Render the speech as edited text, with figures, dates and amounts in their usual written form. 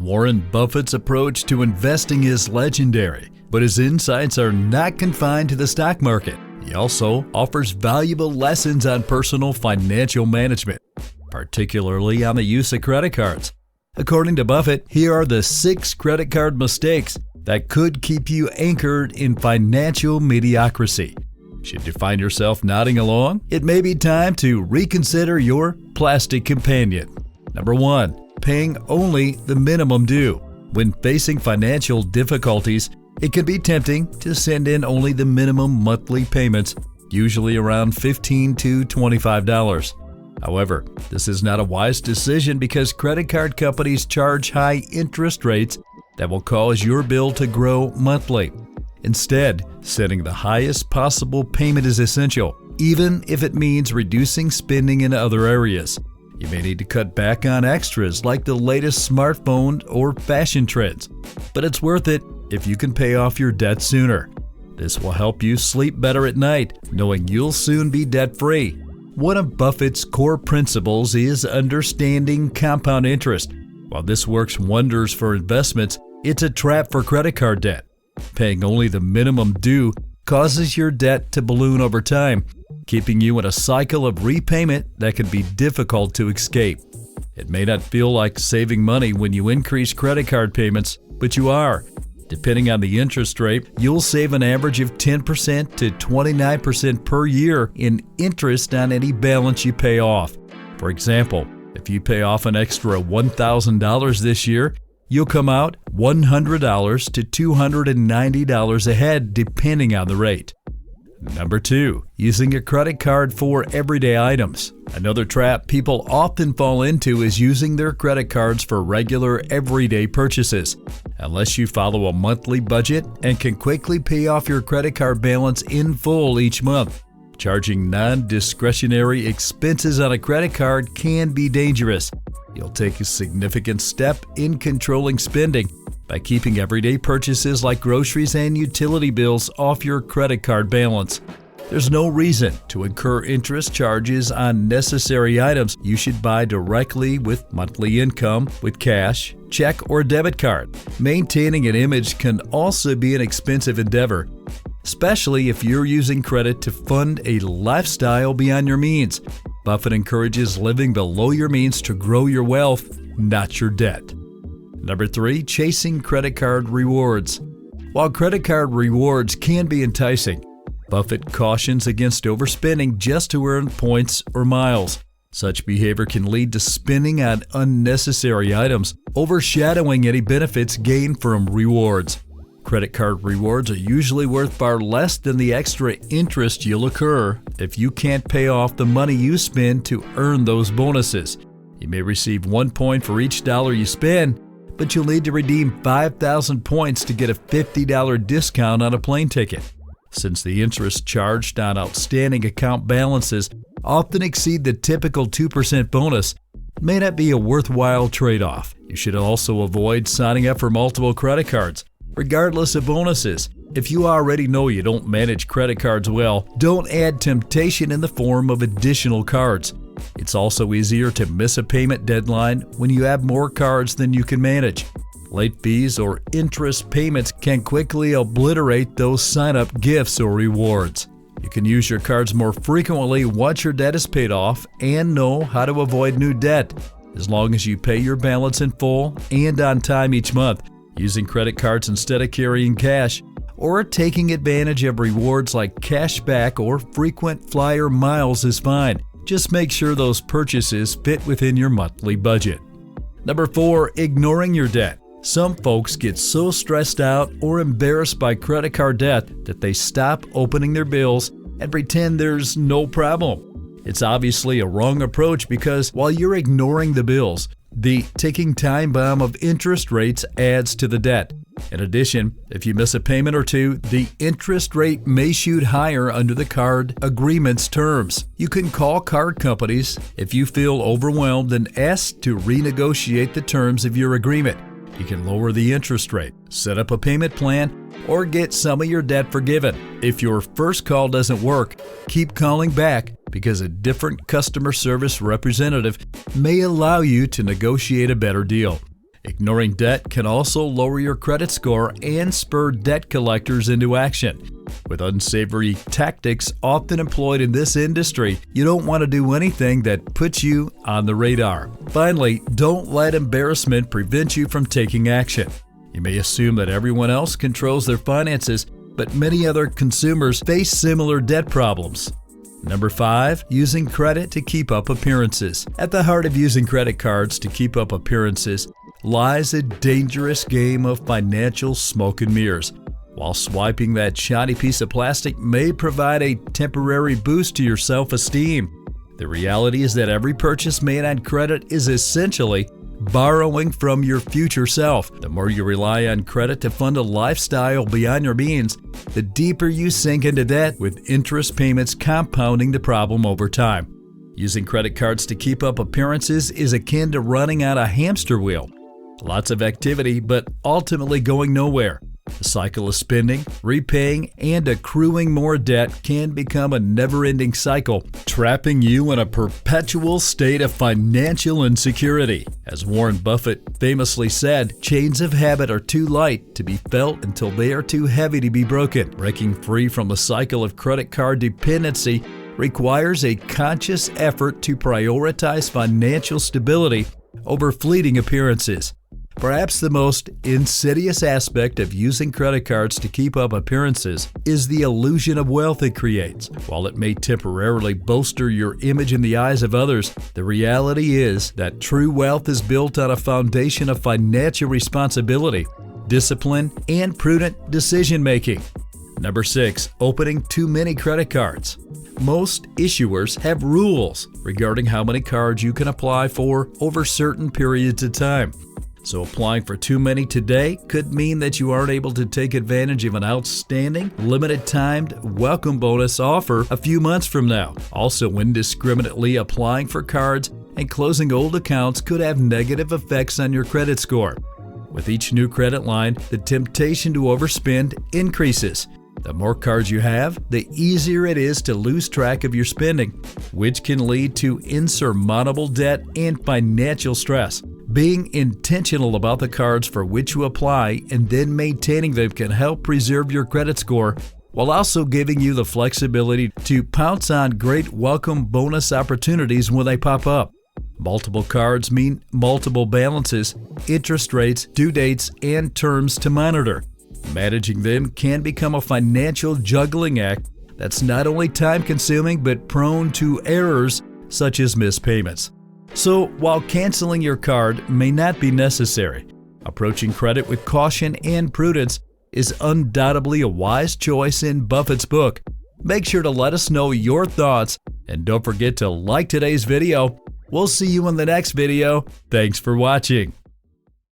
Warren Buffett's approach to investing is legendary, but his insights are not confined to the stock market. He also offers valuable lessons on personal financial management, particularly on the use of credit cards. According to Buffett, here are the 6 credit card mistakes that could keep you anchored in financial mediocrity. Should you find yourself nodding along, it may be time to reconsider your plastic companion. Number 1. Paying only the minimum due. When facing financial difficulties, it can be tempting to send in only the minimum monthly payments, usually around $15 to $25. However, this is not a wise decision because credit card companies charge high interest rates that will cause your bill to grow monthly. Instead, setting the highest possible payment is essential, even if it means reducing spending in other areas. You may need to cut back on extras like the latest smartphone or fashion trends, but it's worth it if you can pay off your debt sooner. This will help you sleep better at night, knowing you'll soon be debt-free. One of Buffett's core principles is understanding compound interest. While this works wonders for investments, it's a trap for credit card debt. Paying only the minimum due causes your debt to balloon over time, keeping you in a cycle of repayment that can be difficult to escape. It may not feel like saving money when you increase credit card payments, but you are. Depending on the interest rate, you'll save an average of 10% to 29% per year in interest on any balance you pay off. For example, if you pay off an extra $1,000 this year, you'll come out $100 to $290 ahead depending on the rate. Number 2, using a credit card for everyday items. Another trap people often fall into is using their credit cards for regular everyday purchases. Unless you follow a monthly budget and can quickly pay off your credit card balance in full each month, charging non-discretionary expenses on a credit card can be dangerous. You'll take a significant step in controlling spending by keeping everyday purchases like groceries and utility bills off your credit card balance. There's no reason to incur interest charges on necessary items you should buy directly with monthly income with cash, check, or debit card. Maintaining an image can also be an expensive endeavor, especially if you're using credit to fund a lifestyle beyond your means. Buffett encourages living below your means to grow your wealth, not your debt. Number 3, chasing credit card rewards. While credit card rewards can be enticing, Buffett cautions against overspending just to earn points or miles. Such behavior can lead to spending on unnecessary items, overshadowing any benefits gained from rewards. Credit card rewards are usually worth far less than the extra interest you'll incur if you can't pay off the money you spend to earn those bonuses. You may receive 1 point for each dollar you spend, but you'll need to redeem 5,000 points to get a $50 discount on a plane ticket. Since the interest charged on outstanding account balances often exceed the typical 2% bonus, it may not be a worthwhile trade-off. You should also avoid signing up for multiple credit cards, regardless of bonuses. If you already know you don't manage credit cards well, don't add temptation in the form of additional cards. It's also easier to miss a payment deadline when you have more cards than you can manage. Late fees or interest payments can quickly obliterate those sign-up gifts or rewards. You can use your cards more frequently once your debt is paid off and know how to avoid new debt. As long as you pay your balance in full and on time each month, using credit cards instead of carrying cash, or taking advantage of rewards like cash back or frequent flyer miles is fine. Just make sure those purchases fit within your monthly budget. Number 4, ignoring your debt. Some folks get so stressed out or embarrassed by credit card debt that they stop opening their bills and pretend there's no problem. It's obviously a wrong approach because while you're ignoring the bills, the ticking time bomb of interest rates adds to the debt. In addition, if you miss a payment or two, the interest rate may shoot higher under the card agreement's terms. You can call card companies if you feel overwhelmed and ask to renegotiate the terms of your agreement. You can lower the interest rate, set up a payment plan, or get some of your debt forgiven. If your first call doesn't work, keep calling back because a different customer service representative may allow you to negotiate a better deal. Ignoring debt can also lower your credit score and spur debt collectors into action. With unsavory tactics often employed in this industry, you don't want to do anything that puts you on the radar. Finally, don't let embarrassment prevent you from taking action. You may assume that everyone else controls their finances, but many other consumers face similar debt problems. Number 5, using credit to keep up appearances. At the heart of using credit cards to keep up appearances lies a dangerous game of financial smoke and mirrors. While swiping that shiny piece of plastic may provide a temporary boost to your self-esteem, the reality is that every purchase made on credit is essentially borrowing from your future self. The more you rely on credit to fund a lifestyle beyond your means, the deeper you sink into debt, with interest payments compounding the problem over time. Using credit cards to keep up appearances is akin to running on a hamster wheel. Lots of activity, but ultimately going nowhere. The cycle of spending, repaying, and accruing more debt can become a never-ending cycle, trapping you in a perpetual state of financial insecurity. As Warren Buffett famously said, chains of habit are too light to be felt until they are too heavy to be broken. Breaking free from the cycle of credit card dependency requires a conscious effort to prioritize financial stability over fleeting appearances. Perhaps the most insidious aspect of using credit cards to keep up appearances is the illusion of wealth it creates. While it may temporarily bolster your image in the eyes of others, the reality is that true wealth is built on a foundation of financial responsibility, discipline, and prudent decision-making. Number 6, opening too many credit cards. Most issuers have rules regarding how many cards you can apply for over certain periods of time. So applying for too many today could mean that you aren't able to take advantage of an outstanding, limited-timed welcome bonus offer a few months from now. Also, indiscriminately applying for cards and closing old accounts could have negative effects on your credit score. With each new credit line, the temptation to overspend increases. The more cards you have, the easier it is to lose track of your spending, which can lead to insurmountable debt and financial stress. Being intentional about the cards for which you apply and then maintaining them can help preserve your credit score, while also giving you the flexibility to pounce on great welcome bonus opportunities when they pop up. Multiple cards mean multiple balances, interest rates, due dates, and terms to monitor. Managing them can become a financial juggling act that's not only time-consuming but prone to errors such as missed payments. So, while canceling your card may not be necessary, approaching credit with caution and prudence is undoubtedly a wise choice in Buffett's book. Make sure to let us know your thoughts, and don't forget to like today's video. We'll see you in the next video. Thanks for watching.